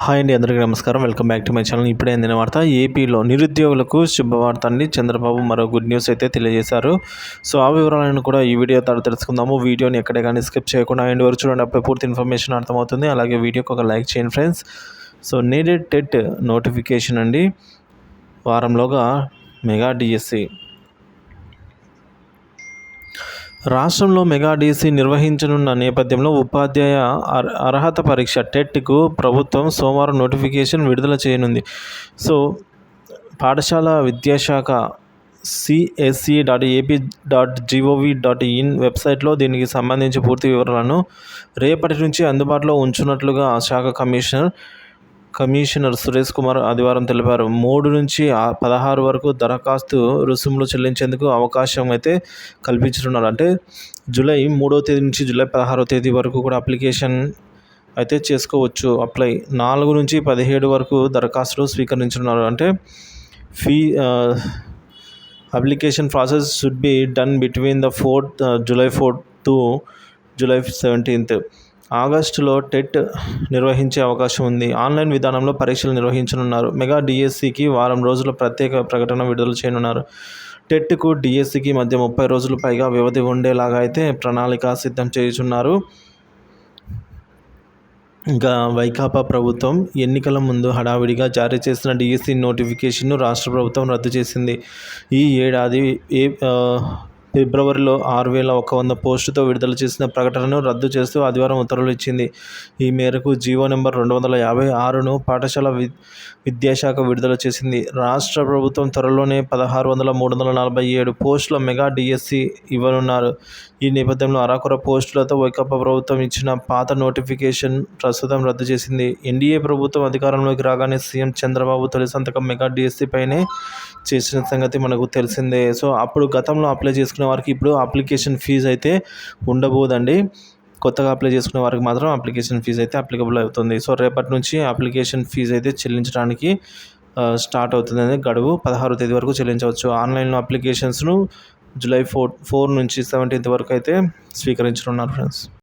Hi అండి, అందరికీ నమస్కారం. Welcome back to my channel. ఇప్పుడే అందిన వార్త, ఏపీలో నిరుద్యోగులకు శుభవార్త అండి. చంద్రబాబు మరో గుడ్ న్యూస్ అయితే తెలియజేశారు. సో ఆ వివరాలను కూడా ఈ వీడియో ద్వారా తెలుసుకుందాము. వీడియోని ఎక్కడే కానీ స్కిప్ చేయకుండా ఎండ్ వరకు చూడండి, అప్పుడే పూర్తి ఇన్ఫర్మేషన్ అర్థమవుతుంది. అలాగే వీడియోకి ఒక లైక్ చేయండి friends. So needed TET notification అండి, వారంలోగా మెగా డిఎస్సి. రాష్ట్రంలో మెగా డిఎస్సి నిర్వహించనున్న నేపథ్యంలో ఉపాధ్యాయ అర్హత పరీక్ష టెట్కు ప్రభుత్వం సోమవారం నోటిఫికేషన్ విడుదల చేయనుంది. సో పాఠశాల విద్యాశాఖ CSE.ap.gov.in వెబ్సైట్లో దీనికి సంబంధించి పూర్తి వివరాలను రేపటి నుంచి అందుబాటులో ఉంచున్నట్లుగా ఆ శాఖ కమిషనర్ సురేష్ కుమార్ ఆదివారం తెలిపారు. 3 నుంచి 16 వరకు దరఖాస్తు రుసుములు చెల్లించేందుకు అవకాశం అయితే కల్పించనున్నారు. అంటే జూలై 3వ తేదీ నుంచి జూలై 16వ తేదీ వరకు కూడా అప్లికేషన్ అయితే చేసుకోవచ్చు. 4 నుంచి 17 వరకు దరఖాస్తులు స్వీకరించనున్నారు. అంటే application process should be done between July 4th to July 17th. ఆగస్టులో టెట్ నిర్వహించే అవకాశం ఉంది. ఆన్లైన్ విధానంలో పరీక్షలు నిర్వహించనున్నారు. మెగా డిఎస్సికి వారం రోజుల ప్రత్యేక ప్రకటన విడుదల చేయనున్నారు. టెట్కు డిఎస్సికి మధ్య 30 రోజులు పైగా వ్యవధి ఉండేలాగా అయితే ప్రణాళిక సిద్ధం చేయుచున్నారు. ఇంకా వైకాపా ప్రభుత్వం ఎన్నికల ముందు హడావిడిగా జారీ చేసిన డిఎస్సి నోటిఫికేషన్ను రాష్ట్ర ప్రభుత్వం రద్దు చేసింది. ఈ ఏడాది ఫిబ్రవరిలో 6,100 పోస్టుతో విడుదల చేసిన ప్రకటనను రద్దు చేస్తూ ఆదివారం ఉత్తర్వులు ఇచ్చింది. ఈ మేరకు జీవో నెంబర్ 256ను పాఠశాల విద్యాశాఖ విడుదల చేసింది. రాష్ట్ర ప్రభుత్వం త్వరలోనే 16,347 పోస్టుల మెగా డిఎస్సి ఇవ్వనున్నారు. ఈ నేపథ్యంలో అరాకొర పోస్టులతో వైకాపా ప్రభుత్వం ఇచ్చిన పాత నోటిఫికేషన్ ప్రస్తుతం రద్దు చేసింది. ఎన్డీఏ ప్రభుత్వం అధికారంలోకి రాగానే సీఎం చంద్రబాబు తొలి సంతకం మెగా డిఎస్సి పైనే చేసిన సంగతి మనకు తెలిసిందే. సో అప్పుడు గతంలో అప్లై చేసుకునే వారికి ఇప్పుడు అప్లికేషన్ ఫీజు అయితే ఉండబోదండి. కొత్తగా అప్లై చేసుకునే వారికి మాత్రం అప్లికేషన్ ఫీజు అయితే అప్లికబుల్ అవుతుంది. సో రేపటి నుంచి అప్లికేషన్ ఫీజు అయితే చెల్లించడానికి స్టార్ట్ అవుతుంది. గడువు 16వ తేదీ వరకు చెల్లించవచ్చు. ఆన్లైన్లో అప్లికేషన్స్ను July 4 నుంచి 17th వరకు అయితే స్వీకరించనున్నారు ఫ్రెండ్స్.